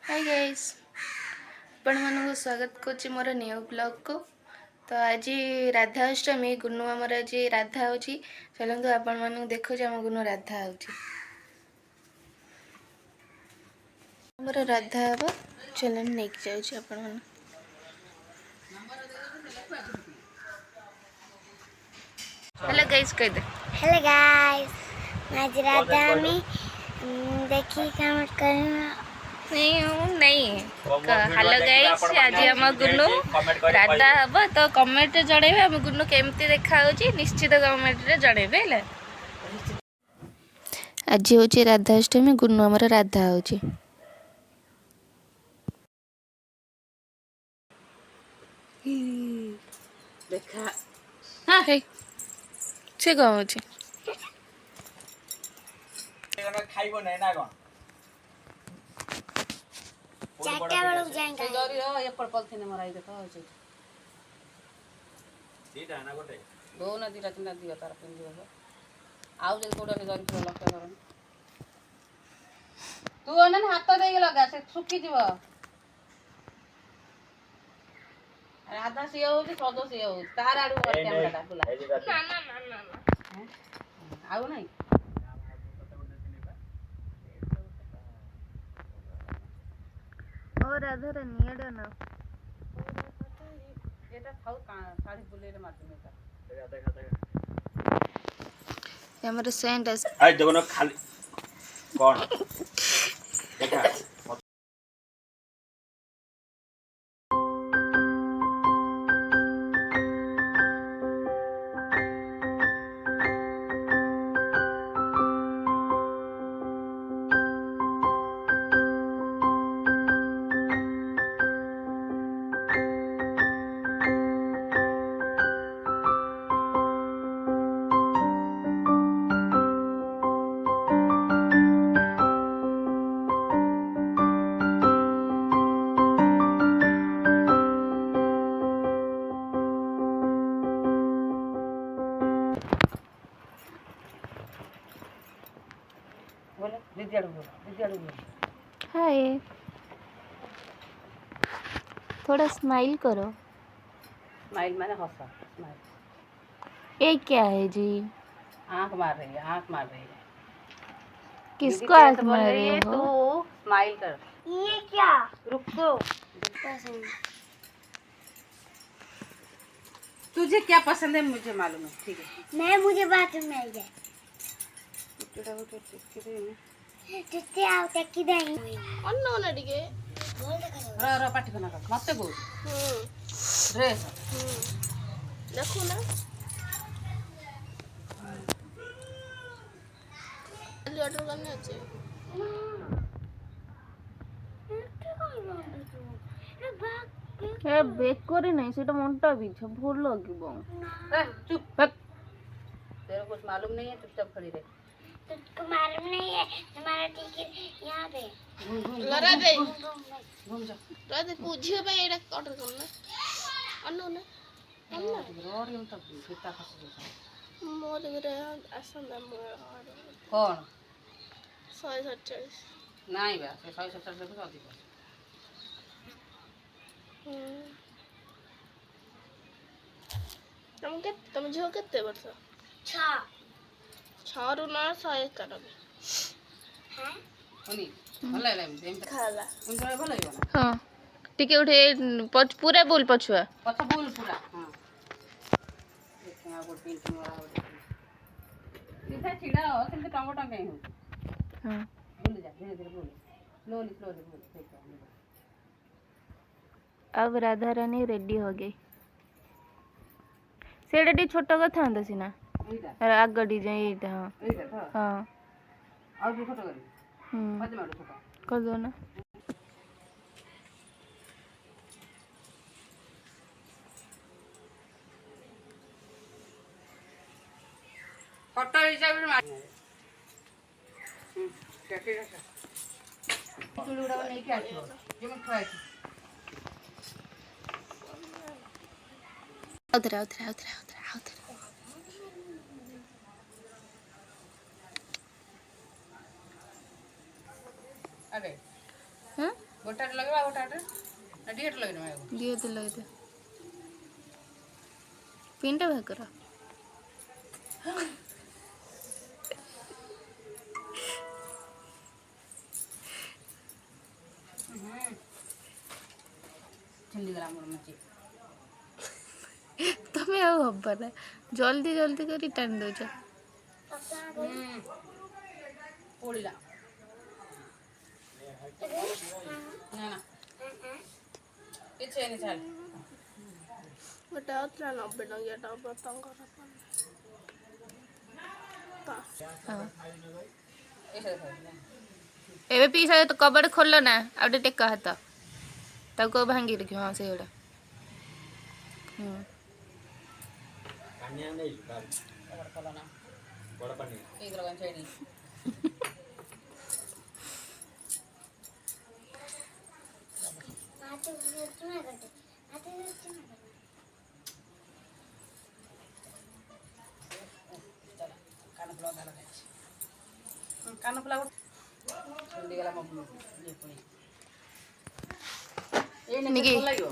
Hi guys आपण मानक स्वागत करुच्ची मोर न्यू ब्लॉग को। तो आज राधाअष्टमी गुनु आमर आज राधा होची। चलतु आपण मानक देखो आम गुनु राधा होची आमर राधा हम चलन नहीं जाऊँ आपण मन। हेलो गाइस कह दे। हेलो गाइस आज राधा में देखिए कमेंट करना नहीं हेलो गाइस आज आम गुनु राधा हम तो कमेंट जणेबे आम गुनु केमती देखा निश्चित कमेंट रे जणेबे। आज हूँ राधाअष्टमी गुनु आमर राधा होची। देखा हाँ हे से कौन होची खाइबो नै ना कोन चाटा वालों जाएंगे गरी हो एक पर पलथिने मराई देखो होची दीटा ना गोटे दो ना दीटा तीनटा दियो तार पिन दियो आउ जे कोडा ने गरी पर लक्ष्य करन तू अनन हाथ देई लगा से सुखी जीव राधा से हो कि सदो से हो तार आडू कर कैमरा टा खुला ना आउ नहीं और राधा रानी एडा ना एटा थाउ साड़ी बुले रे मारते में हमारे सेंट आइ देखो ना खाली कोन देखा बोले दीदी आडू बोल हाय थोड़ा स्माइल करो। स्माइल माने हंसा स्माइल ये क्या है जी? आंख मार रही है किसको दीदी आंख कैसे बोल मार रही रहे है हो? तू स्माइल कर ये क्या रुको तुझे क्या पसंद है मुझे मालूम है ठीक है मैं मुझे बाथरूम में आई जाए जिससे आओ तक की नहीं अन्ना नडिगे रो पाटी करना मत बोल ड्रेस देखो ना ऑर्डर करने अच्छे ए बेक करे नहीं सेटा मनटा बिछ भूल लगिबो। चुप तेरे कुछ मालूम नहीं है चुपचाप खड़ी रह तुझको मालूम नहीं है हमारा टिकट यहाँ पे लड़ा दे घूम जा राधे पूछियो भाई एटा ऑर्डर करना अन्नो ना रोड हम तब फिटा फस मोर रे आसन मोर कौन 147 नहीं बा से 170 से अधिक तुम झियो केते वर्ष 6 रु ना 191 हैं होनी भले ले देम खाला उन जरे भले हो ना हां टिके उठे पूरा बोल पछुआ पछ बोल पूरा हां देखना गोट पेंटिंग वाला हो इधर छिड़ा हो सिंधे टमाटर कहीं हो हां बोल जा धीरे धीरे बोल स्लोली बोल ठीक है अब राधा रानी रेडी हो गई सेटा टी छोट कथा था सीना एटा आग डिजाइन एटा हां एटा तो हां और जो छोटा करी मत मारो छोटा कर दो ना फोटो हिसाब से मार कैसे कैसे चूड़ी उड़ा नहीं क्या जो मैं खाई उधर अरे हाँ ଗୋଟାଟେ ଲଗେଇବା ଗୋଟାଟେ ନା ଦିହଟେ ଲଗେଇବା ଦିଅ ତ ଲଗେଇ ପିନ୍ଟା ବାହାର କର। ଛିଣ୍ଡିଗଲା ମୋର ମଞ୍ଚି ତମେ ଆଉ ହବ ନା ଜଲ୍ଦି ଜଲ୍ଦି କରି ଟାଣି ଦଉଛ। ପୋଡ଼ିଲା ନା ନା କିଛି ହେଇନି ଚାଲ ଗୋଟେ ଆଉଥିଲା 90 ଟଙ୍କିଆଟା ତାଙ୍କର ଏଇଟା ଦେଖ ଏବେ ପିଇସା ତ କବାଟ ଖୋଲ ନା ଆଉ ଟିକେ ଟେକା ହାତ ତାକୁ ଭାଙ୍ଗି ରଖିବ। ହଁ ସେଇଗୁଡ଼ା ପାଣି ନେଇ କବାଟ ଖୋଲା ନା ବଡ଼ ପାଣି ଏଇଥିର କ'ଣ ସେଇଠି କାନ ଫୁଲା ଛିଣ୍ଡିଗଲା ମୋ ଇଏ ପୁଣି ଏଇ ନିକି ଭଲ ଲାଗିବ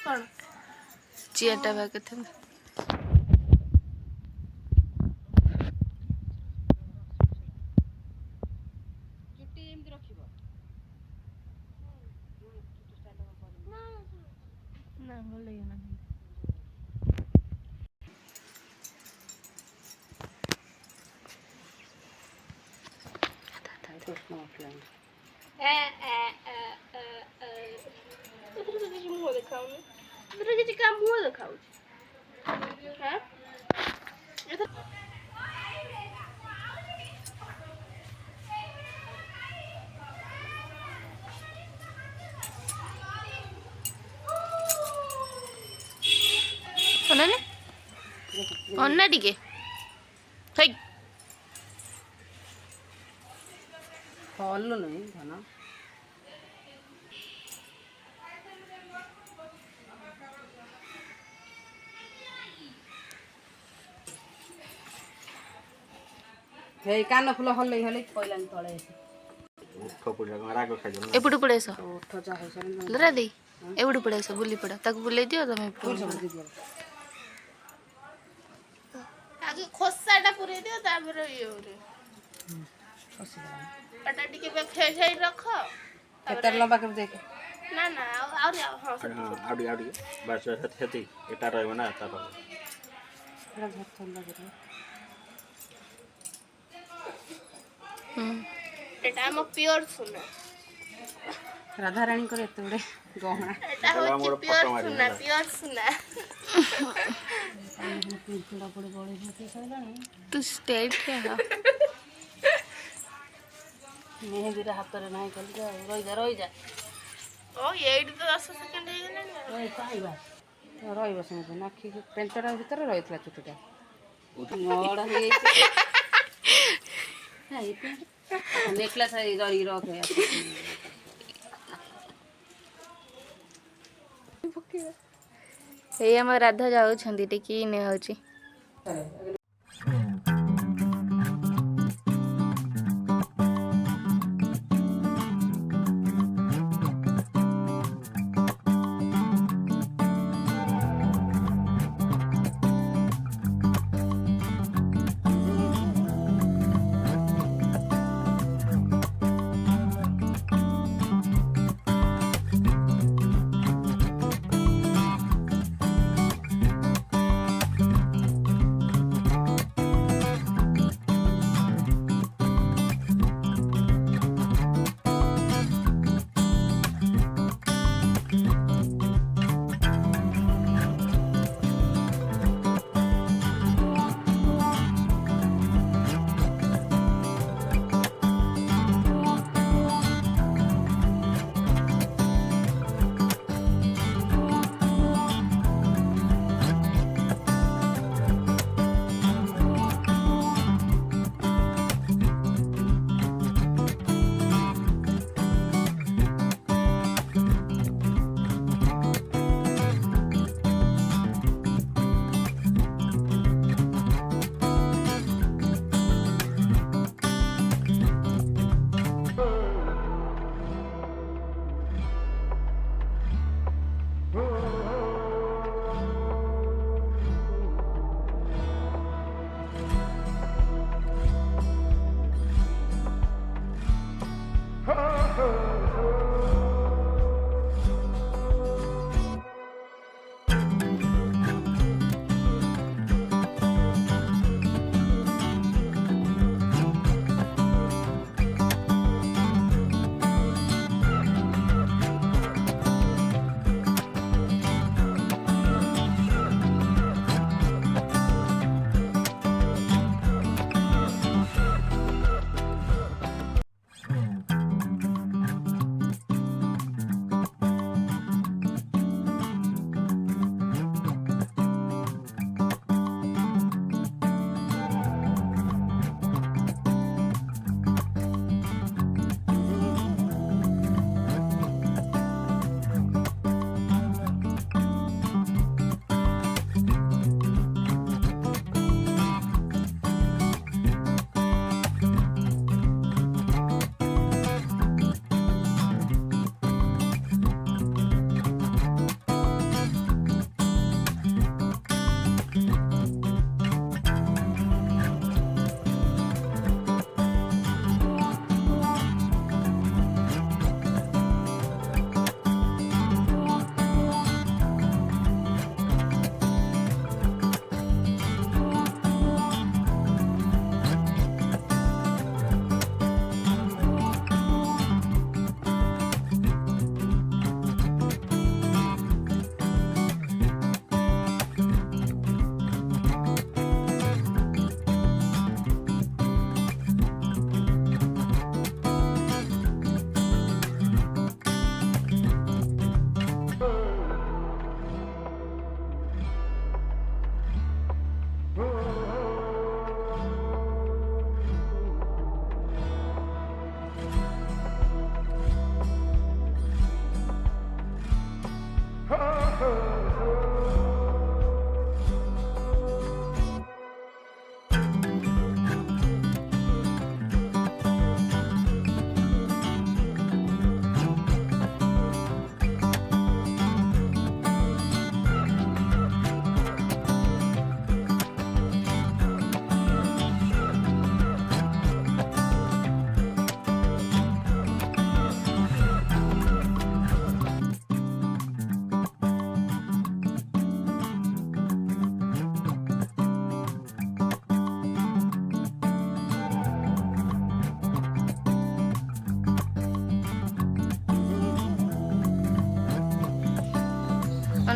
କ'ଣ ଚିଆରଟା ବାହାର କରିଥାନ୍ତି। ଚୁଟି ଏମିତି ରଖିବ ନା ଭଲ ଲାଗିବ ନା କୃଷ୍ଣ ଓଦିଆ କିଛି ମୁହଁ ଦେଖାଉନି କିଛି କାହା ମୁହଁ ଦେଖାଉଛି। ଅନାନି ଅନା ଟିକେ ହେଇ ହଲୁ ନାହିଁ ଧନ ହେଇ କାନ ଫୁଲ ହଲେଇ ହଲେଇ ପଇଲାନି ତଳେ ଉଠ ପଡ଼ିଲା କ'ଣ ରାଗ ଖାଇଦେଲ ନା ଏପଟୁ ପଳେଇ ଆସ ଉଠ ଯାହା ହେଇସାରିଲାଣି ଲରା ଦେଇ ଏପଟୁ ପଳେଇ ଆସ ବୁଲି ପଡ଼ ତାକୁ ବୁଲେଇ ଦିଅ ତମେ ଆগে ଖୋସାଟା ପୁରେଇ ଦିଅ ତାପରେ ଇଏ ଏଟା ଟିକେ ଫେସାଇ ରଖ କେତେ ଲମ୍ବା କେମିତି ଦେଖେ ନା ନା ଆହୁରି ହଁ ଆଉ ଟିକେ ବାସ୍ ସେତିକି ଏଟା ରହିବ ନା ତା ପାଖରେ ଏଟା ଆମ ପିଓର ସୁନା ରାଧାରାଣୀଙ୍କର ଏତେ ଗୁଡ଼େ ଗହଣା ଏଟା ହଉଛି ପିଓର ସୁନା ପିଓର ସୁନା ତୁ ଷ୍ଟେଟ୍ ରେ ହ ମେହେନ୍ଦୀଟା ହାତରେ ନାହିଁ କଲି ରହିଯା ରହିଯା ଓ ଏଇଠି ତ 10 ସେକେଣ୍ଡ ହେଇଗଲାଣି ପାଇବା ରହିବ ସେମିତି ନାଖି ପେଣ୍ଟଟା ଭିତରେ ରହିଥିଲା ଚୁଟିଟା ମଡ଼ ହେଇଯାଇଛି ନେକ୍ଲେସ୍ ଧରିକି ରଖେ ଏଇ ଆମ ରାଧା ଯାଉଛନ୍ତି ଟିକେ ନିଆ ହଉଛି।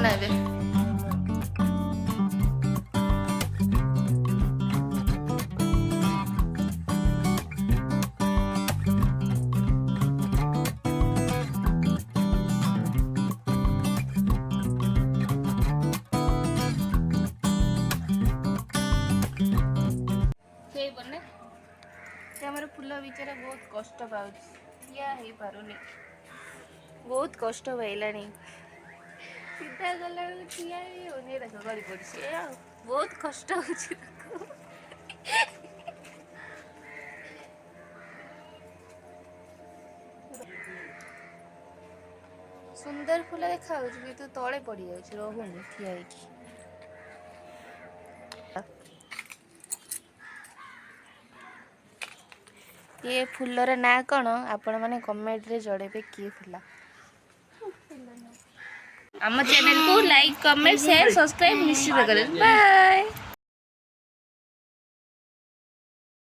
ନା ଏବେ। ହେଇପାରୁନି ସେ ଆମର ଫୁଲ ବିଚାରା ବହୁତ କଷ୍ଟ ପାଉଛି, ଠିଆ ହେଇପାରୁନି, ବହୁତ କଷ୍ଟ ପାଇଲାଣି। ସିଧା ଗଲାବେଳକୁ ଠିଆ ହେଇ ହଉନି, ଦେଖ ଗଳି ପଡୁଛି ଆଉ ବହୁତ କଷ୍ଟ ହଉଛି ତାକୁ। ସୁନ୍ଦର ଫୁଲ ଦେଖାଯାଉଛି କିନ୍ତୁ ତଳେ ପଡ଼ିଯାଉଛି, ରହୁନି ଠିଆ ହେଇକି। ଏ ଫୁଲର ନାଁ କଣ ଆପଣମାନେ କମେଣ୍ଟରେ ଜଣେଇବେ କିଏ ଫୁଲ। ଆମ ଚ୍ୟାନେଲକୁ ଲାଇକ୍, କମେଣ୍ଟ, ସେୟାର, ସବସ୍କ୍ରାଇବ ନିଶ୍ଚିତ କରିବେ। ବାଏ।